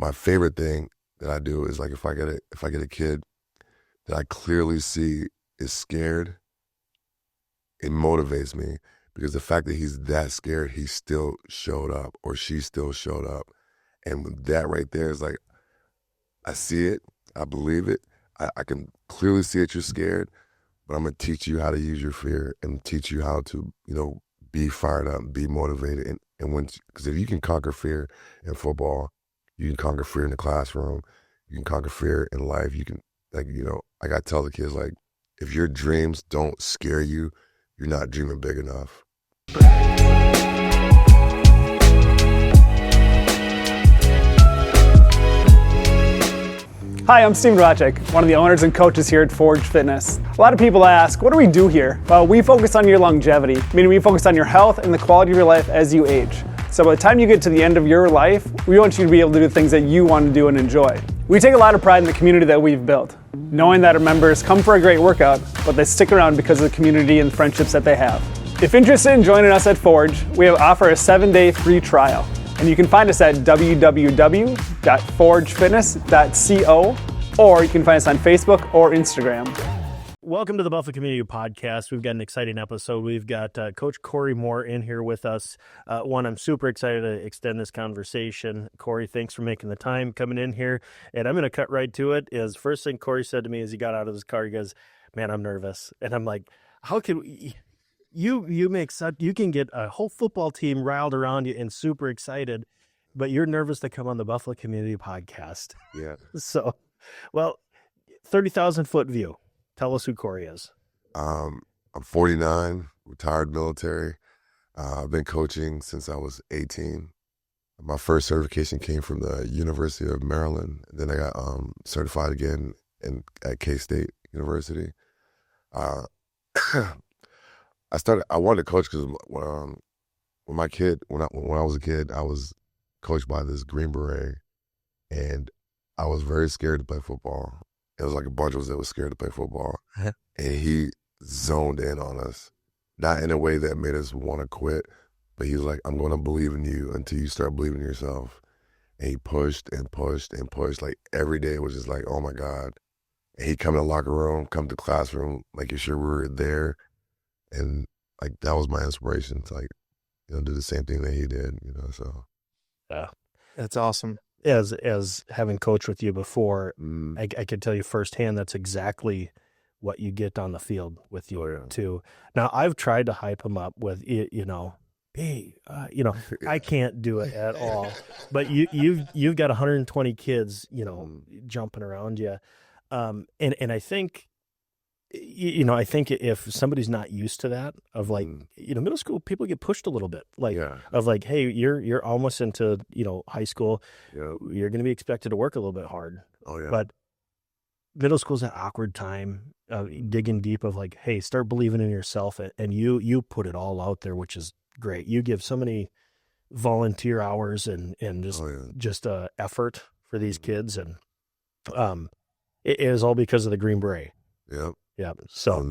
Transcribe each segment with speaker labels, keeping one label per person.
Speaker 1: my favorite thing that I do is like if I get a kid that I clearly see is scared, it motivates me because the fact that he's that scared, he still showed up or she still showed up. And that right there is like, I see it, I believe it, I can clearly see it, you're scared, but I'm gonna teach you how to use your fear and teach you how to, be fired up, be motivated. Because if you can conquer fear in football, you can conquer fear in the classroom, you can conquer fear in life. You can, I gotta tell the kids, like, if your dreams don't scare you, you're not dreaming big enough.
Speaker 2: Hi, I'm Steven Racek, one of the owners and coaches here at Forge Fitness. A lot of people ask, what do we do here? Well, we focus on your longevity, meaning we focus on your health and the quality of your life as you age. So by the time you get to the end of your life, we want you to be able to do things that you want to do and enjoy. We take a lot of pride in the community that we've built, knowing that our members come for a great workout, but they stick around because of the community and friendships that they have. If interested in joining us at Forge, we offer a 7-day free trial. And you can find us at www.forgefitness.co, or you can find us on Facebook or Instagram.
Speaker 3: Welcome to the Buffalo Community Podcast. We've got an exciting episode. We've got Coach Corey Moore in here with us. I'm super excited to extend this conversation. Corey, thanks for making the time coming in here. And I'm going to cut right to it. Is first thing Corey said to me as he got out of his car, he goes, "Man, I'm nervous." And I'm like, "How can we?" You can get a whole football team riled around you and super excited, but you're nervous to come on the Buffalo Community Podcast.
Speaker 1: Yeah.
Speaker 3: So, 30,000 foot view. Tell us who Corey is.
Speaker 1: I'm 49, retired military. I've been coaching since I was 18. My first certification came from the University of Maryland. Then I got certified again at K-State University. I wanted to coach because when I was a kid, I was coached by this Green Beret, and I was very scared to play football. It was like a bunch of us that was scared to play football, and he zoned in on us, not in a way that made us want to quit, but he was like, "I'm going to believe in you until you start believing in yourself." And he pushed and pushed and pushed. Like every day it was just like, oh my God. And he'd come to the locker room, come to the classroom, making sure we were there. And like that was my inspiration to do the same thing that he did, so.
Speaker 3: Yeah.
Speaker 4: That's awesome.
Speaker 3: As having coached with you before, I could tell you firsthand that's exactly what you get on the field with you too. Now I've tried to hype him up with, hey, I can't do it at all. But you've got 120 kids, jumping around you. And I think, I think if somebody's not used to that, of like, middle school, people get pushed a little bit, of like, hey, you're almost into, high school.
Speaker 1: Yep.
Speaker 3: You're going to be expected to work a little bit hard.
Speaker 1: Oh yeah.
Speaker 3: But middle school's that awkward time, digging deep of like, hey, start believing in yourself, and you put it all out there, which is great. You give so many volunteer hours and just effort for these kids, and it is all because of the Green Beret.
Speaker 1: Yep.
Speaker 3: Yeah. So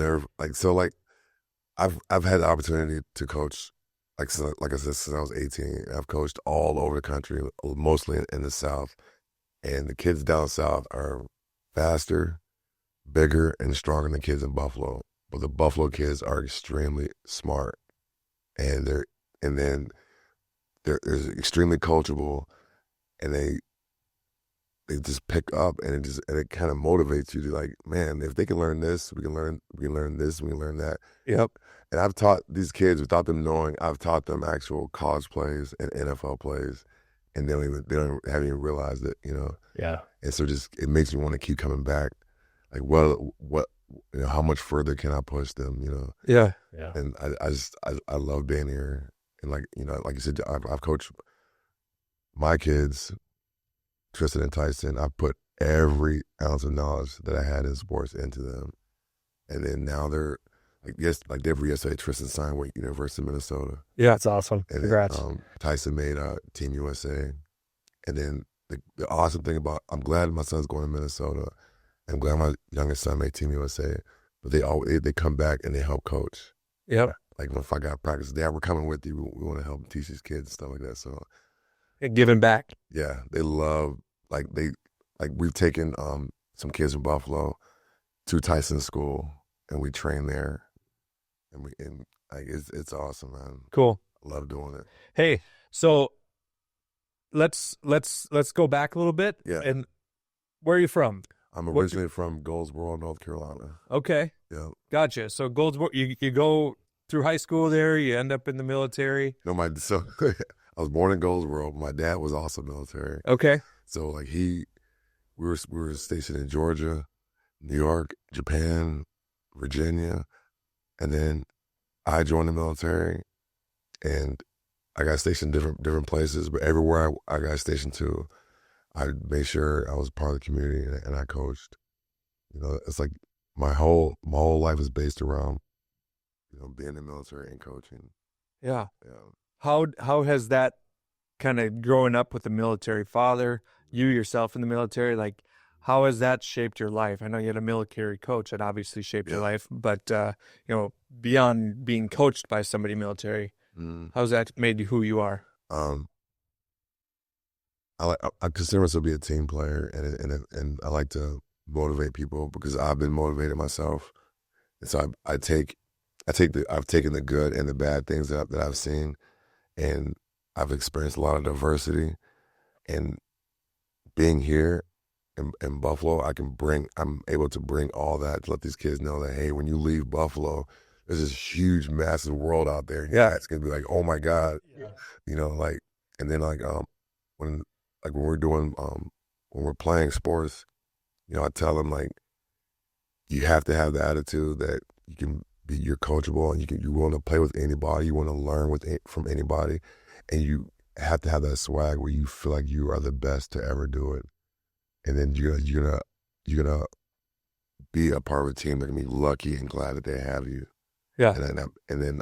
Speaker 1: I've had the opportunity to coach, like I said, since I was 18. I've coached all over the country, mostly in the South. And the kids down South are faster, bigger, and stronger than the kids in Buffalo. But the Buffalo kids are extremely smart, and they're extremely coachable, and they just pick up, and it kind of motivates you to like, man, if they can learn this, we can learn this, we can learn that.
Speaker 4: Yep.
Speaker 1: And I've taught these kids without them knowing. I've taught them actual college plays and NFL plays, and they haven't even realized it,
Speaker 3: Yeah.
Speaker 1: And so it makes me want to keep coming back. Like, what, how much further can I push them,
Speaker 4: Yeah.
Speaker 3: Yeah.
Speaker 1: And I love being here, and like you said, I've coached my kids. Tristan and Tyson, I put every ounce of knowledge that I had in sports into them. And then now they're like day before yesterday, Tristan signed with University of Minnesota.
Speaker 4: Yeah.
Speaker 3: That's awesome.
Speaker 1: And
Speaker 3: Congrats.
Speaker 1: then, Tyson made Team USA. And then the awesome thing I'm glad my son's going to Minnesota. I'm glad my youngest son made Team USA. But they come back and they help coach.
Speaker 4: Yep.
Speaker 1: Like if I got practice, Dad, we're coming with you. We want to help teach these kids and stuff like that. So
Speaker 4: Giving back.
Speaker 1: yeah, they love we've taken some kids from Buffalo to Tyson School, and we train there, and like it's awesome, man.
Speaker 4: Cool.
Speaker 1: I love doing it.
Speaker 4: Hey, so let's go back a little bit.
Speaker 1: Yeah.
Speaker 4: And where are you from?
Speaker 1: I'm originally from Goldsboro, North Carolina.
Speaker 4: Okay.
Speaker 1: Yeah.
Speaker 4: Gotcha. So Goldsboro, you go through high school there, you end up in the military.
Speaker 1: No, so I was born in Goldsboro. My dad was also military.
Speaker 4: Okay.
Speaker 1: So like we were stationed in Georgia, New York, Japan, Virginia, and then I joined the military, and I got stationed different places. But everywhere I got stationed to, I made sure I was part of the community, and I coached. You know, it's like my whole life is based around, you know, being in the military and coaching.
Speaker 4: Yeah.
Speaker 1: Yeah.
Speaker 4: How has that kind of growing up with a military father, you yourself in the military, like how has that shaped your life? I know you had a military coach that obviously shaped your life, but you know, beyond being coached by somebody military, how's that made you who you are?
Speaker 1: I consider myself to be a team player, and I like to motivate people because I've been motivated myself, and so I've taken the good and the bad things that I've seen, and I've experienced a lot of diversity, and being here in Buffalo, I'm able to bring all that to let these kids know that, hey, when you leave Buffalo, there's this huge, massive world out there. Yeah, it's gonna be like, oh my God, you know, like, and then when we're doing when we're playing sports, you know, I tell them like, you have to have the attitude that you're coachable, and you want to play with anybody, you want to learn from anybody, and you have to have that swag where you feel like you are the best to ever do it, and then you're gonna be a part of a team that can be lucky and glad that they have you.
Speaker 4: Yeah.
Speaker 1: And then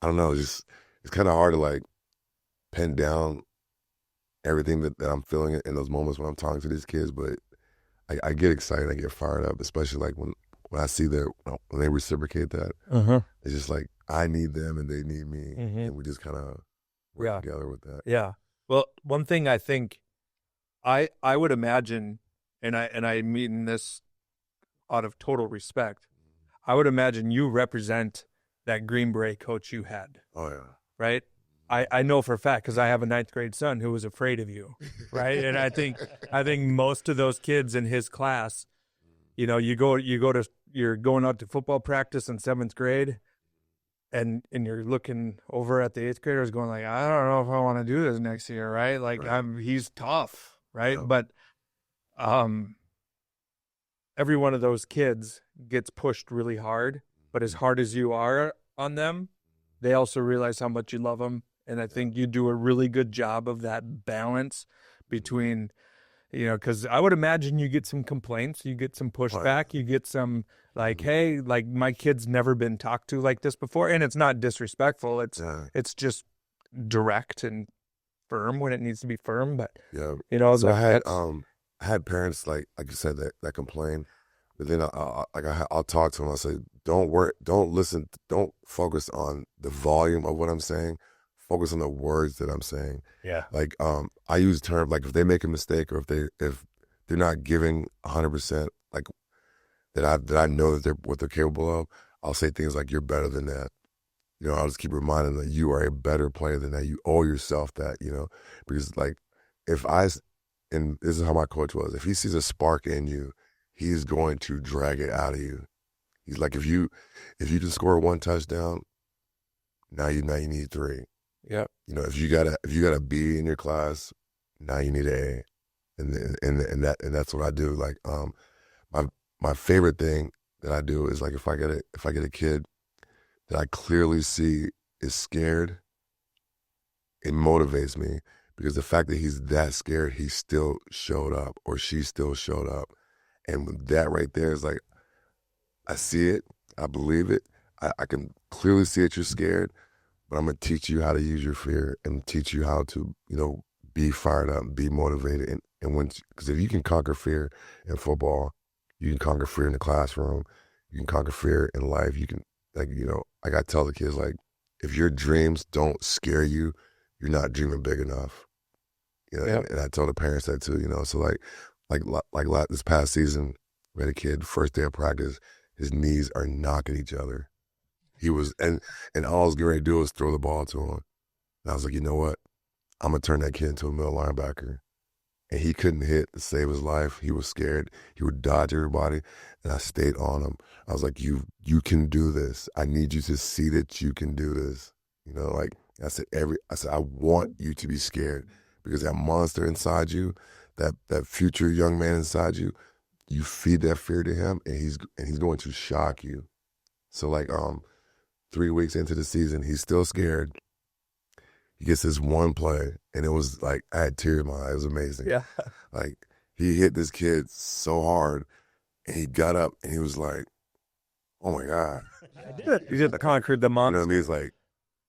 Speaker 1: I don't know, it's kind of hard to like pen down everything that I'm feeling in those moments when I'm talking to these kids, but I get excited, I get fired up, especially like when I see when they reciprocate that. It's just like I need them and they need me, and we just kind of work together with that.
Speaker 4: Yeah. Well, one thing I think I would imagine, and I mean this out of total respect, I would imagine you represent that Green Beret coach you had.
Speaker 1: Oh yeah.
Speaker 4: Right. I know for a fact because I have a 9th grade son who was afraid of you, right? And I think most of those kids in his class, you know, you're going out to football practice in 7th grade, and you're looking over at the 8th graders going like, I don't know if I want to do this next year, right? Like he's tough, right? Yeah. But every one of those kids gets pushed really hard, but as hard as you are on them, they also realize how much you love them. And I think you do a really good job of that balance between, you know, because I would imagine you get some complaints, you get some pushback, you get some like, hey, like my kid's never been talked to like this before. And it's not disrespectful. It's just direct and firm when it needs to be firm. But, you know,
Speaker 1: so I had parents, like you said, that complain. But then I'll talk to them. I'll say, don't listen, don't focus on the volume of what I'm saying. Focus on the words that I'm saying.
Speaker 3: Yeah.
Speaker 1: Like I use terms like if they make a mistake or if they're not giving 100%, like that I know that what they're capable of, I'll say things like, you're better than that. You know, I'll just keep reminding them that you are a better player than that. You owe yourself that, you know, because like and this is how my coach was, if he sees a spark in you, he's going to drag it out of you. He's like, if you can score 1 touchdown, now you need 3.
Speaker 4: Yeah.
Speaker 1: You know, if you got a B in your class, now you need an A, and that's what I do. Like, my favorite thing that I do is like if I get a kid that I clearly see is scared, it motivates me because the fact that he's that scared, he still showed up or she still showed up, and that right there is like, I see it, I believe it, I can clearly see it. You're scared. But I'm going to teach you how to use your fear and teach you how to, you know, be fired up, be motivated. Because if you can conquer fear in football, you can conquer fear in the classroom, you can conquer fear in life. You can, like, you know, like I tell the kids, like, if your dreams don't scare you, you're not dreaming big enough. You know,
Speaker 4: Yep.
Speaker 1: and I told the parents that too. You know, so like this past season, we had a kid first day of practice, his knees are knocking each other. He was and all I was getting ready to do was throw the ball to him. And I was like, you know what? I'm gonna turn that kid into a middle linebacker. And he couldn't hit to save his life. He was scared. He would dodge everybody, and I stayed on him. I was like, "You can do this. I need you to see that you can do this." You know, like I said, I want you to be scared because that monster inside you, that future young man inside you, you feed that fear to him, and he's going to shock you. So like 3 weeks into the season, he's still scared. He gets this one play, and it was like I had tears in my eyes. It was amazing.
Speaker 4: Yeah.
Speaker 1: Like he hit this kid so hard, and he got up, and he was like, "Oh my god!"
Speaker 4: You just conquered the
Speaker 1: You know what I
Speaker 4: monster.
Speaker 1: mean? It's like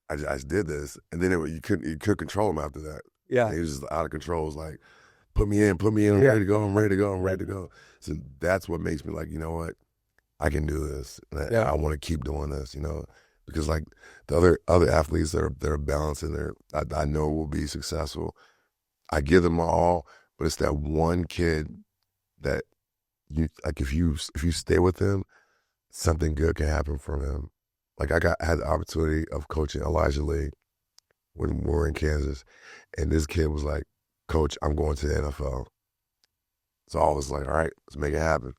Speaker 1: I just did this, and then you couldn't control him after that.
Speaker 4: Yeah.
Speaker 1: He was just out of control. It was like, put me in. I'm ready to go. I'm ready to go. So that's what makes me like, you know what? I can do this. And I want to keep doing this, you know, because like the other athletes that are balanced and I know will be successful. I give them my all, but it's that one kid that you like if you stay with him, something good can happen from him. Like I had the opportunity of coaching Elijah Lee when we were in Kansas, and this kid was like, "Coach, I'm going to the NFL." So I was like, "All right, let's make it happen."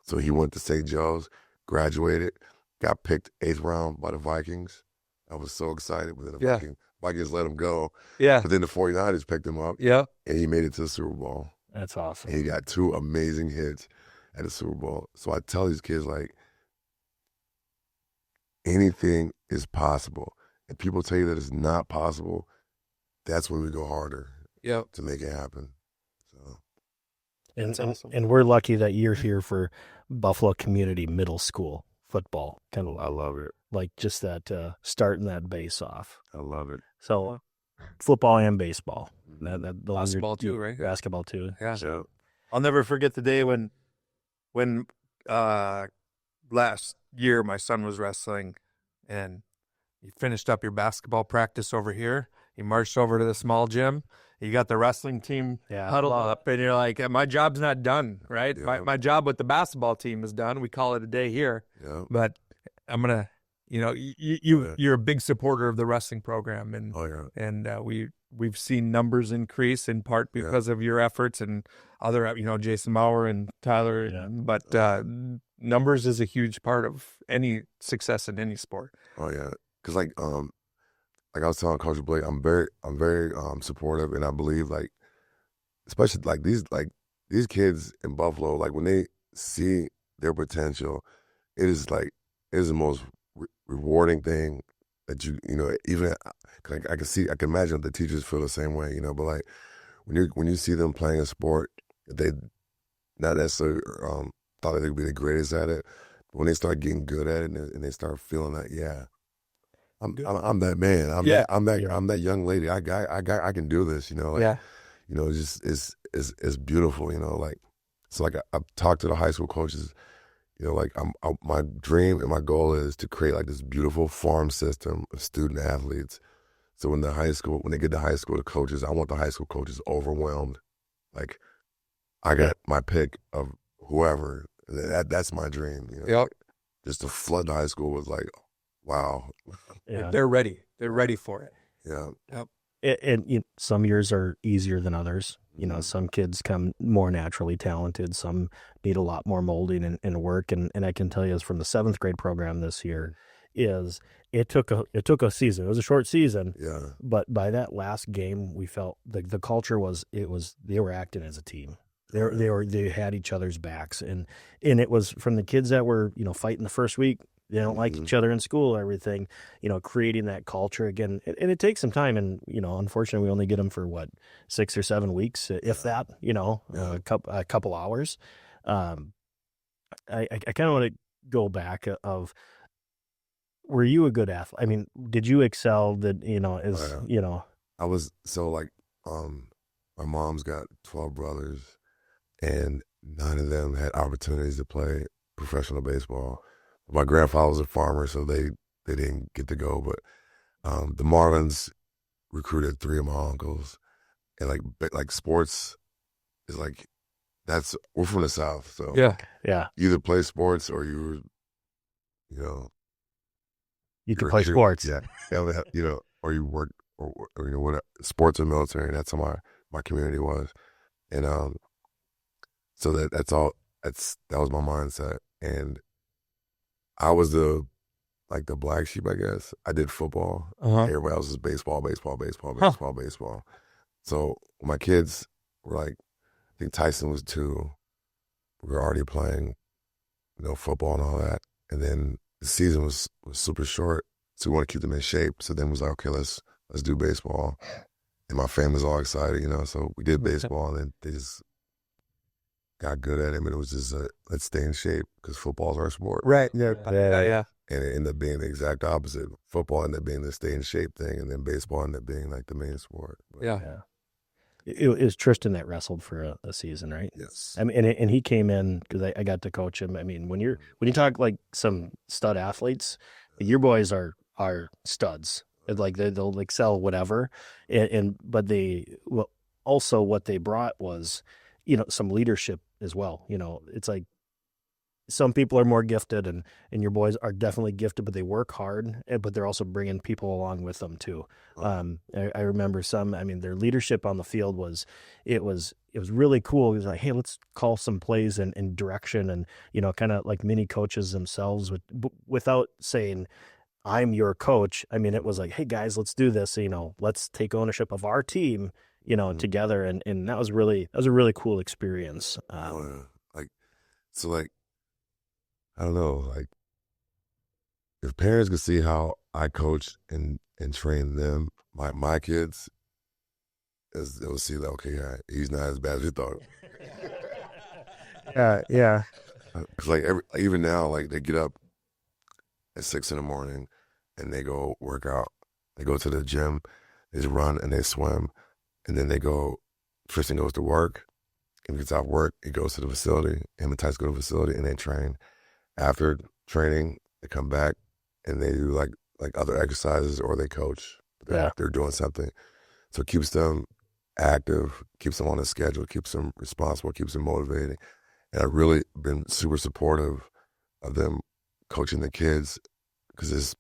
Speaker 1: So he went to St. Joe's, graduated, got picked 8th round by the Vikings. I was so excited, but then the Vikings let him go.
Speaker 4: Yeah.
Speaker 1: But then the 49ers picked him up,
Speaker 4: Yeah.
Speaker 1: and he made it to the Super Bowl.
Speaker 3: That's awesome.
Speaker 1: And he got 2 amazing hits at the Super Bowl. So I tell these kids, like, anything is possible. And people tell you that it's not possible, that's when we go harder to make it happen. So
Speaker 3: And,
Speaker 4: awesome.
Speaker 3: and we're lucky that you're here for Buffalo Community Middle School football. Kind of,
Speaker 1: I love it.
Speaker 3: like just that starting that base off.
Speaker 1: I love it.
Speaker 3: So football and baseball. Those
Speaker 4: Basketball
Speaker 3: are,
Speaker 4: too, right?
Speaker 3: Basketball too.
Speaker 4: Yeah.
Speaker 1: So,
Speaker 4: I'll never forget the day when last year my son was wrestling and you finished up your basketball practice over here. You marched over to the small gym. You got the wrestling team huddled up, and you're like, "My job's not done, right?
Speaker 1: Yeah.
Speaker 4: My job with the basketball team is done. We call it a day here,
Speaker 1: yeah.
Speaker 4: but I'm gonna, you're a big supporter of the wrestling program, and
Speaker 1: Oh, yeah.
Speaker 4: and we've seen numbers increase in part because of your efforts and other, Jason Maurer and Tyler.
Speaker 3: Yeah.
Speaker 4: But numbers is a huge part of any success in any sport.
Speaker 1: Oh, yeah. Because, like I was telling Coach Blake, I'm very supportive, and I believe, like, especially, like, these kids in Buffalo, like, when they see their potential, it is the most rewarding thing that even I can imagine the teachers feel the same way, but like when you see them playing a sport, they not necessarily thought that they would be the greatest at it, but when they start getting good at it and they start feeling that, I'm that man, I'm that young lady, I can do this, it's beautiful, like, so like I've talked to the high school coaches. Like my dream and my goal is to create like this beautiful farm system of student athletes. So when they get to high school, the coaches, I want the high school coaches overwhelmed. Like I got my pick of whoever. That's my dream. Just to flood the high school with like, wow.
Speaker 3: Yeah.
Speaker 4: They're ready. They're ready for it.
Speaker 1: Yeah.
Speaker 4: Yep.
Speaker 3: And some years are easier than others. Some kids come more naturally talented. Some need a lot more molding and work. And I can tell you, as from the 7th grade program this year, it took a season. It was a short season.
Speaker 1: Yeah.
Speaker 3: But by that last game, we felt the culture was they were acting as a team. They had each other's backs, and it was from the kids that were fighting the first week. They don't like each other in school, everything, creating that culture again. And it takes some time. And, unfortunately, we only get them for 6 or 7 weeks, if that, a couple hours. I kind of want to go back of, were you a good athlete? I mean, did you excel
Speaker 1: I was, so like, my mom's got 12 brothers and none of them had opportunities to play professional baseball. My grandfather was a farmer, so they didn't get to go. But the Marlins recruited 3 of my uncles, And like sports is like, we're from the South. So
Speaker 4: Yeah.
Speaker 3: Yeah.
Speaker 1: either play sports or you know,
Speaker 3: You can
Speaker 1: you're-
Speaker 3: play
Speaker 1: you're-
Speaker 3: sports.
Speaker 1: Yeah. You know, or you work or you know, what sports or military. That's how my community was. And, so that was my mindset. And I was the black sheep, I guess. I did football.
Speaker 4: Uh-huh.
Speaker 1: Everybody else is baseball. So my kids were like, I think Tyson was 2. We were already playing, football and all that. And then the season was super short, so we want to keep them in shape. So then it was like, okay, let's do baseball. And my family's all excited, so we did baseball, and then they just got good at it. And it was just let's stay in shape because football's our sport.
Speaker 4: Right. Yeah.
Speaker 1: And it ended up being the exact opposite. Football ended up being the stay in shape thing, and then baseball ended up being like the main sport. But,
Speaker 4: Yeah.
Speaker 3: It was Tristan that wrestled for a season, right?
Speaker 1: yes.
Speaker 3: I mean, and he came in because I got to coach him. I mean, when you talk like some stud athletes, your boys are studs. Like they'll excel whatever, but also what they brought was, some leadership as well. It's like some people are more gifted, and your boys are definitely gifted, but they work hard, but they're also bringing people along with them too. I remember their leadership on the field was really cool. It was like, hey, let's call some plays and direction, and kind of like mini coaches themselves without saying, I'm your coach. I mean, it was like, hey guys, let's do this. Let's take ownership of our team, together. And that was a really cool experience.
Speaker 1: I don't know, like if parents could see how I coach and train them, my kids, they'll see that, okay, yeah, he's not as bad as we thought.
Speaker 3: Yeah.
Speaker 1: Cause even now, like they get up at 6 a.m. and they go work out. They go to the gym, they just run and they swim, and then Tristan goes to work, and he gets off work, he goes to the facility, him and Tice go to the facility and they train. After training, they come back and they do like other exercises or they coach. They're doing something. So it keeps them active, keeps them on a schedule, keeps them responsible, keeps them motivated. And I've really been super supportive of them coaching the kids because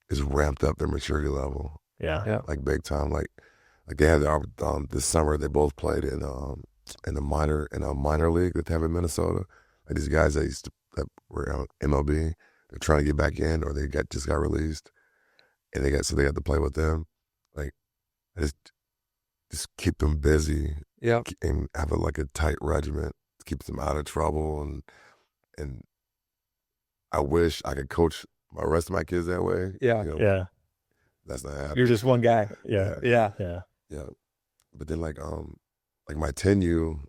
Speaker 1: it's ramped up their maturity level.
Speaker 3: Yeah.
Speaker 1: Like big time. Like they had this summer, they both played in a minor league that they have in Minnesota. Like these guys that were on MLB, they're trying to get back in, or they just got released, and they had to play with them. Like, I just keep them busy, and have a tight regimen, keeps them out of trouble, and I wish I could coach my rest of my kids that way.
Speaker 3: Yeah.
Speaker 1: That's not happening.
Speaker 4: You're just one guy.
Speaker 3: Yeah.
Speaker 1: But then like my 10U,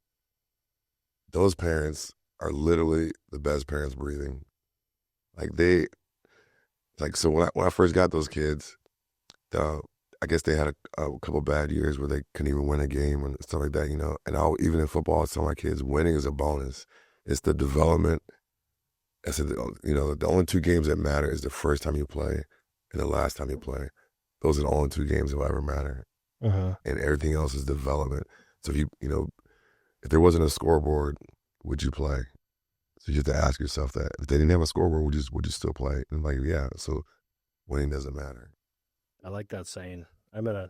Speaker 1: those parents are literally the best parents breathing. So when I first got those kids, I guess they had a couple bad years where they couldn't even win a game and stuff like that, And even in football, I tell my kids, winning is a bonus. It's the development. I said, the only 2 games that matter is the first time you play and the last time you play. Those are the only 2 games that will ever matter.
Speaker 3: Uh-huh.
Speaker 1: And everything else is development. So if there wasn't a scoreboard, would you play? So you have to ask yourself that. If they didn't have a scoreboard, would you still play? And so winning doesn't matter.
Speaker 3: I like that saying. I'm gonna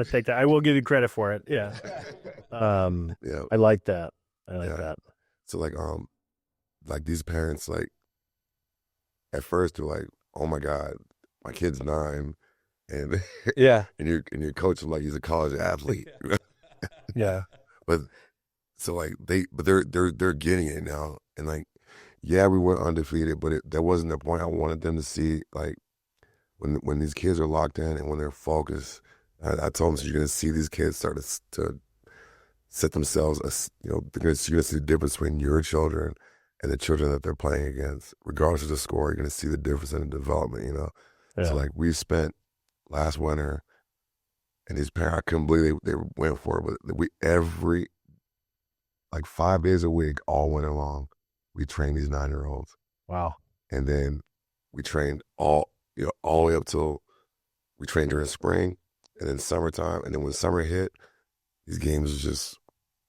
Speaker 3: take that. I will give you credit for it. Yeah.
Speaker 1: Yeah.
Speaker 3: I like that. I like that.
Speaker 1: So these parents, at first they're like, oh my God, my kid's 9, and and your coach is like he's a college athlete.
Speaker 3: Yeah.
Speaker 1: But so they're getting it now, and we went undefeated, but that wasn't the point. I wanted them to see when these kids are locked in and when they're focused. I told them, so you're gonna see these kids start to set themselves, you're gonna see the difference between your children and the children that they're playing against, regardless of the score. You're gonna see the difference in the development.
Speaker 3: Yeah.
Speaker 1: So we spent last winter, and these parents, I couldn't believe they went for it, but we every 5 days a week, all winter long, we trained these 9-year-olds.
Speaker 3: Wow.
Speaker 1: And then we trained all the way up till we trained during spring and then summertime. And then when summer hit, these games was just,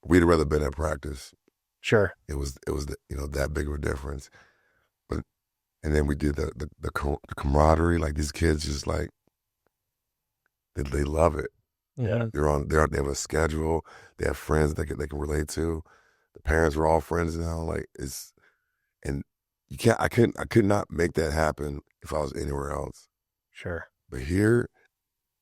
Speaker 1: we'd rather been at practice.
Speaker 3: Sure.
Speaker 1: It was that big of a difference. But and then we did the camaraderie. Like these kids just like they love it.
Speaker 3: Yeah.
Speaker 1: They have a schedule. They have friends they can relate to. The parents are all friends now. Like and I could not make that happen if I was anywhere else.
Speaker 3: Sure.
Speaker 1: But here,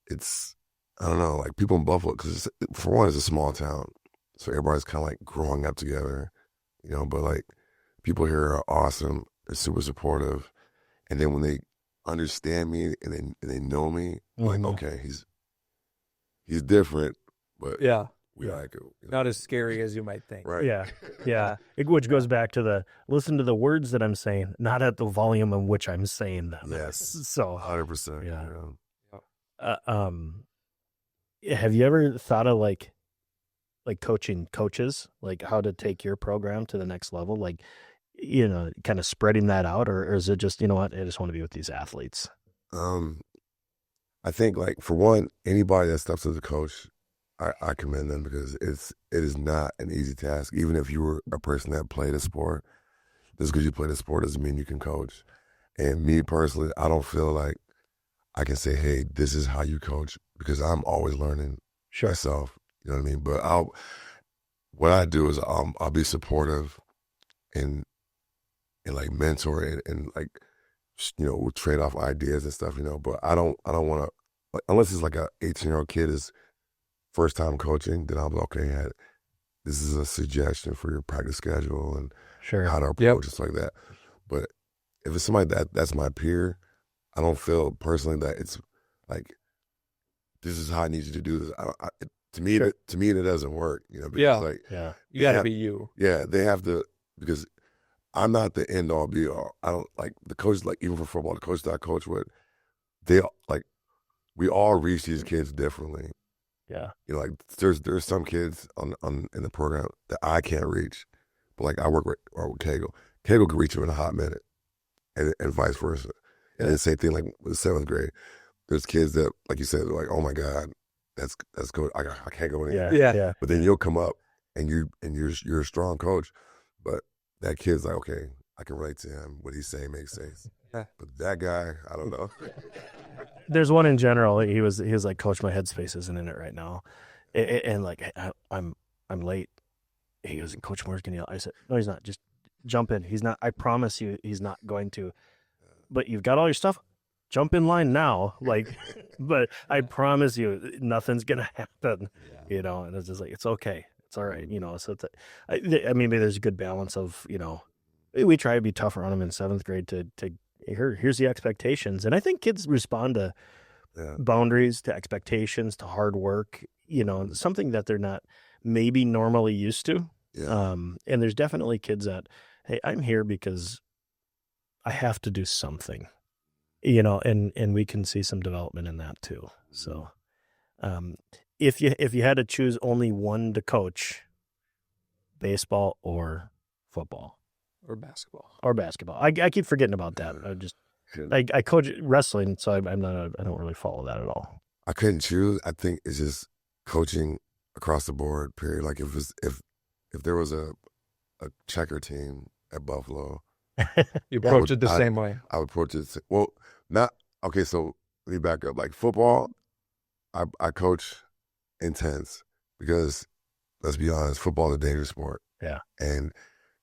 Speaker 1: it's, I don't know, like people in Buffalo, because for one, it's a small town. So everybody's kind of like growing up together, but like people here are awesome. They're super supportive. And then when they understand me and they know me, like, okay, he's different, but
Speaker 4: Yeah.
Speaker 1: we like it.
Speaker 4: Not as scary as you might think.
Speaker 1: Right.
Speaker 3: Yeah. Yeah. Which goes back to listen to the words that I'm saying, not at the volume in which I'm saying them.
Speaker 1: Yes.
Speaker 3: So
Speaker 1: 100%.
Speaker 3: Yeah. Have you ever thought of like coaching coaches, like how to take your program to the next level? Like, kind of spreading that out, or is it just, you know what, I just want to be with these athletes?
Speaker 1: I think, like, for one, anybody that steps as a coach, I commend them, because it is not an easy task. Even if you were a person that played a sport, just because you played a sport doesn't mean you can coach. And me personally, I don't feel like I can say, hey, this is how you coach, because I'm always learning myself. You know what I mean? But what I do is I'll be supportive and like mentor and like, we'll trade off ideas and stuff, but I don't want to, like, unless it's like a 18-year-old kid is first time coaching, then I'll be okay, yeah, this is a suggestion for your practice schedule and how to approach it, like that. But if it's somebody that's my peer, I don't feel personally that it's like, this is how I need you to do this. To me, it doesn't work, because like,
Speaker 4: you got to be you.
Speaker 1: Yeah, they have to, because I'm not the end all be all. I don't like the coaches, like even for football, the coaches that I coach with, we all reach these kids differently.
Speaker 3: Yeah.
Speaker 1: Like there's some kids on in the program that I can't reach, but like I work with Kegel. Kegel can reach them in a hot minute, and vice versa. And then same thing, like with 7th grade. There's kids that, like you said, they're like, oh my God, that's good. I can't go in here.
Speaker 3: Yeah.
Speaker 1: But then you'll come up and you're a strong coach, but that kid's like, okay, I can relate to him. What he's saying makes sense.
Speaker 4: Yeah.
Speaker 1: But that guy, I don't know.
Speaker 3: There's one in general. He was like, Coach, my headspace isn't in it right now, and like I'm late. He goes, Coach Moore's gonna yell. I said, no, he's not. Just jump in. He's not. I promise you, he's not going to. But you've got all your stuff. Jump in line now. Like, but I promise you, nothing's gonna happen. And it's just like, it's okay. It's all right. So I mean, maybe there's a good balance of, we try to be tougher on them in 7th grade to here's the expectations. And I think kids respond to boundaries, to expectations, to hard work, something that they're not maybe normally used to.
Speaker 1: Yeah.
Speaker 3: And there's definitely kids that, hey, I'm here because I have to do something, and we can see some development in that too. So, if you had to choose only one to coach, baseball or football
Speaker 4: or basketball,
Speaker 3: I keep forgetting about that. I coach wrestling, so I don't really follow that at all.
Speaker 1: I couldn't choose. I think it's just coaching across the board. Period. Like if there was a checker team at Buffalo,
Speaker 4: you approach it the same way.
Speaker 1: I would approach it. Well, not okay. So let me back up. Like football, I coach intense, because let's be honest, football is a dangerous sport.
Speaker 3: Yeah.
Speaker 1: And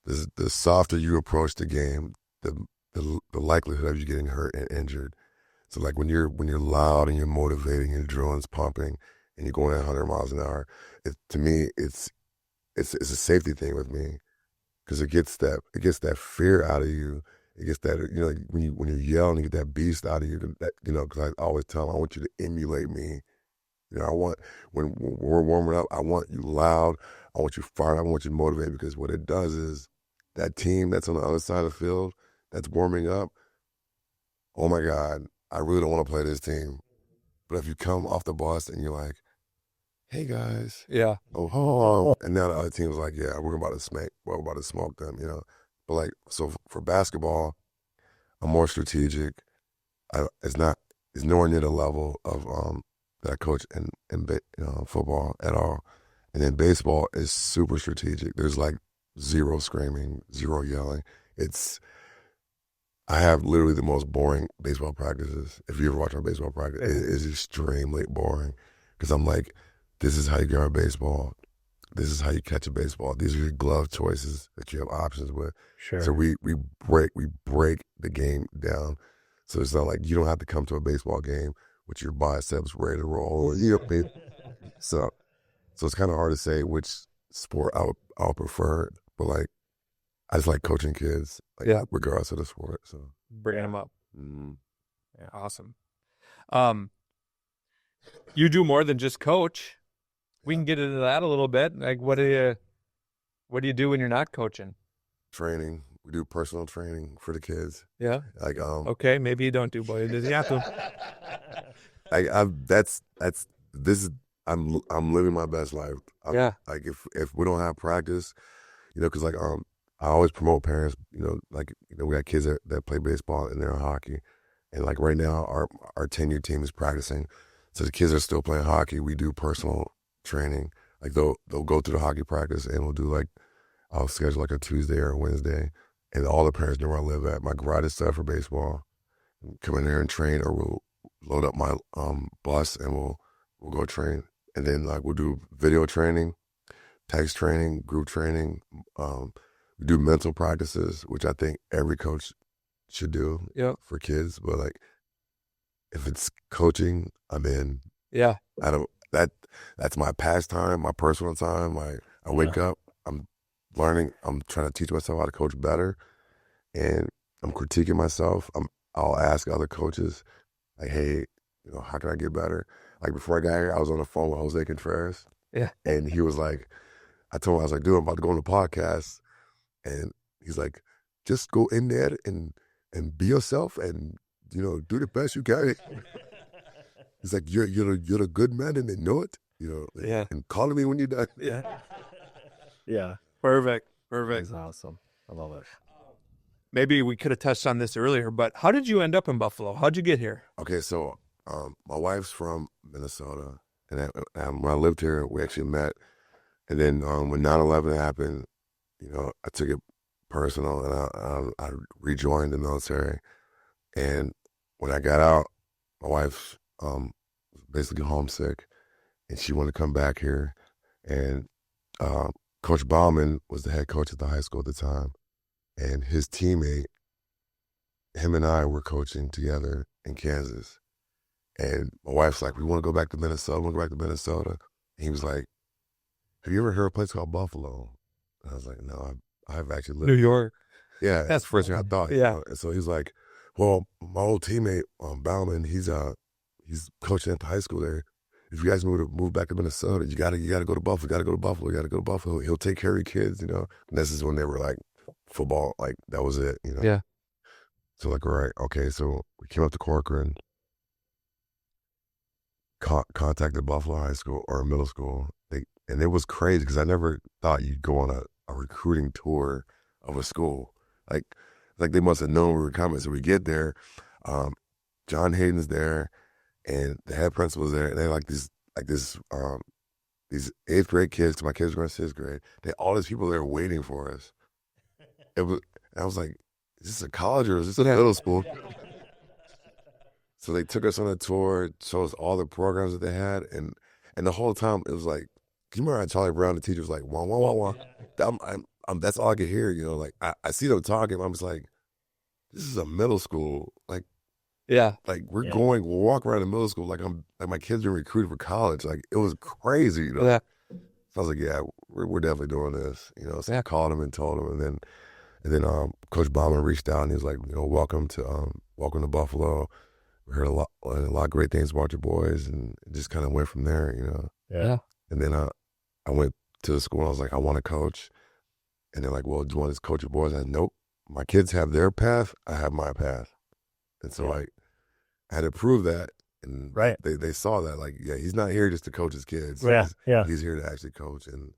Speaker 1: the softer you approach the game, the likelihood of you getting hurt and injured. So like when you're loud and you're motivating, your adrenaline's pumping, and you're going at 100 miles an hour, to me it's a safety thing with me, because it gets that fear out of you. It gets that, when you're yelling, you get that beast out of you. That, because I always tell them, I want you to emulate me. I want, when we're warming up, I want you loud. I want you fired. I want you motivated, because what it does is that team that's on the other side of the field that's warming up, oh my God, I really don't want to play this team. But if you come off the bus and you're like, hey guys, oh, and now the other team's like, yeah, we're about to smoke them, But like, so for basketball, I'm more strategic. It's nowhere near the level of that I coach in football at all. And then baseball is super strategic. There's like zero screaming, zero yelling. I have literally the most boring baseball practices. If you ever watch our baseball practice, it is extremely boring because I'm like, this is how you grab a baseball. This is how you catch a baseball. These are your glove choices that you have options with.
Speaker 3: Sure.
Speaker 1: So we break the game down. So it's not like you don't have to come to a baseball game with your biceps ready to roll. So it's kind of hard to say which sport I'll prefer, but like I just like coaching kids, like regardless of the sport. So
Speaker 4: Bringing them up.
Speaker 1: mm,
Speaker 4: Yeah, awesome. You do more than just coach. We can get into that a little bit. Like, what do you do when you're not coaching?
Speaker 1: training, we do personal training for the kids.
Speaker 4: Yeah.
Speaker 1: Like
Speaker 4: Okay, maybe you don't do, boy. You have to.
Speaker 1: I'm living my best life. Like if we don't have practice, because like I always promote parents. We got kids that play baseball and they're in hockey, and like right now our 10-year team is practicing, so the kids are still playing hockey. We do personal training. Like they'll go through the hockey practice and we'll do like I'll schedule like a Tuesday or a Wednesday, and all the parents know where I live at. My garage is set for baseball. Come in there and train, or we'll load up my bus and we'll go train. And then like we'll do video training, text training, group training. We do mental practices, which I think every coach should do for kids. But like if it's coaching, I'm in.
Speaker 4: Yeah.
Speaker 1: That's my pastime, my personal time. I wake up, I'm learning, I'm trying to teach myself how to coach better, and I'm critiquing myself. I'll ask other coaches, like, hey, how can I get better? Like before I got here, I was on the phone with Jose Contreras.
Speaker 4: Yeah.
Speaker 1: And he was like, I told him, I was like, dude, I'm about to go on the podcast. And he's like, just go in there and be yourself and, do the best you can. He's like, you're a good man and they know it,
Speaker 4: Yeah.
Speaker 1: and call me when you're done.
Speaker 4: Yeah.
Speaker 3: Yeah.
Speaker 4: Perfect.
Speaker 3: That's awesome. I love it.
Speaker 4: Maybe we could have touched on this earlier, but how did you end up in Buffalo? How'd you get here?
Speaker 1: Okay, so my wife's from Minnesota, and when I lived here, we actually met. And then when 9/11 happened, I took it personal, and I rejoined the military. And when I got out, my wife was basically homesick, and she wanted to come back here. And Coach Bauman was the head coach at the high school at the time, and his teammate, him and I were coaching together in Kansas. And my wife's like, we want to go back to Minnesota. We want to go back to Minnesota. And he was like, have you ever heard of a place called Buffalo? And I was like, no, I've actually lived
Speaker 4: New York.
Speaker 1: Yeah, that's the first thing I thought.
Speaker 4: Yeah.
Speaker 1: And so he's like, well, my old teammate, Bauman, he's coaching at the high school there. If you guys move back to Minnesota, you gotta go to Buffalo. You gotta go to Buffalo. You gotta go to Buffalo. He'll take care of your kids, And this is when they were like football, like that was it,
Speaker 4: Yeah.
Speaker 1: So like, all right, okay. So we came up to Corcoran, contacted Buffalo High School or middle school. And it was crazy because I never thought you'd go on a recruiting tour of a school. Like they must have known we were coming. So we get there, John Hayden's there, and the head principal's there. And they're like these 8th grade kids. My kids were going to 6th grade. All these people there waiting for us. I was like, is this a college or is this a middle school? So they took us on a tour, showed us all the programs that they had, and the whole time it was like, you remember how Charlie Brown, the teacher, was like, wah, wah, wah, wah. That's all I could hear, Like I see them talking, I'm just like, this is a middle school, like we're we'll walk around the middle school like my kids are recruited for college, like it was crazy,
Speaker 4: Yeah.
Speaker 1: So I was like, yeah, we're definitely doing this, So I called him and told him, and then Coach Bauman reached out and he was like, welcome to Buffalo. We heard a lot of great things about your boys, and it just kind of went from there,
Speaker 3: Yeah.
Speaker 1: And then I went to the school and I was like, I want to coach. And they're like, well, do you want to coach your boys? I said, nope. My kids have their path. I have my path. And so I had to prove that. And they saw that, like, yeah, he's not here just to coach his kids.
Speaker 3: Yeah.
Speaker 1: He's here to actually coach. And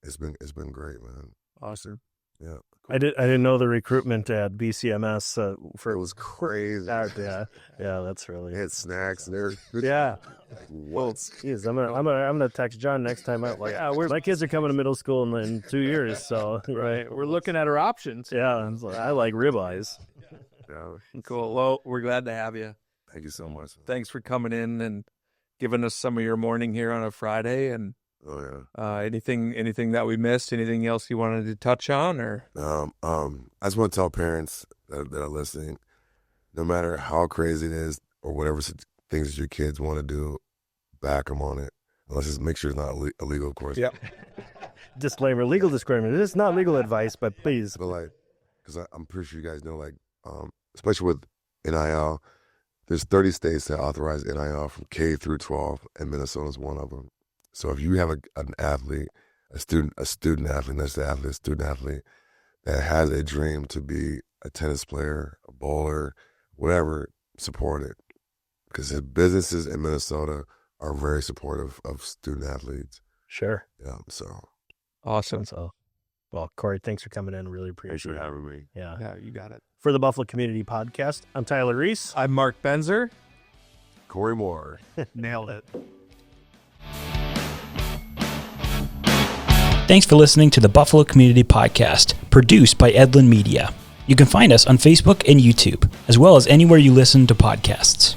Speaker 1: it's been great, man.
Speaker 4: Awesome.
Speaker 1: Yeah.
Speaker 3: I didn't know the recruitment at BCMS for
Speaker 1: It was crazy.
Speaker 3: yeah, that's
Speaker 1: They
Speaker 3: really
Speaker 1: had snacks and everything.
Speaker 3: yeah.
Speaker 1: Like, what?
Speaker 3: Geez, I'm gonna text John next time out. Like, my kids are coming to middle school in 2 years, so
Speaker 4: Right. We're looking at our options.
Speaker 3: yeah. I like ribeyes.
Speaker 1: Yeah.
Speaker 4: Cool. Well, we're glad to have you.
Speaker 1: Thank you so much.
Speaker 4: Thanks for coming in and giving us some of your morning here on a Friday. And
Speaker 1: Oh yeah.
Speaker 4: anything that we missed? Anything else you wanted to touch on? Or
Speaker 1: I just want to tell parents that are listening, no matter how crazy it is or whatever things that your kids want to do, back them on it. Let's just make sure it's not illegal, of course.
Speaker 4: Yep.
Speaker 3: Disclaimer: legal disclaimer. This is not legal advice, but please.
Speaker 1: But like, because I'm pretty sure you guys know, like, especially with NIL, there's 30 states that authorize NIL from K through 12, and Minnesota's one of them. So if you have an athlete, a student athlete, that's the athlete, a student athlete that has a dream to be a tennis player, a bowler, whatever, support it. Because his businesses in Minnesota are very supportive of student athletes.
Speaker 3: Sure.
Speaker 1: Yeah, so.
Speaker 4: Awesome.
Speaker 3: So, well, Corey, thanks for coming in. Really
Speaker 1: Thanks
Speaker 3: appreciate
Speaker 1: for
Speaker 3: it.
Speaker 1: having me.
Speaker 3: Yeah.
Speaker 4: Yeah, you got it.
Speaker 3: For the Buffalo Community Podcast, I'm Tyler Reiss.
Speaker 4: I'm Mark Benzer.
Speaker 1: Corey Moore.
Speaker 3: Nailed it.
Speaker 5: Thanks for listening to the Buffalo Community Podcast, produced by Edlund Media. You can find us on Facebook and YouTube, as well as anywhere you listen to podcasts.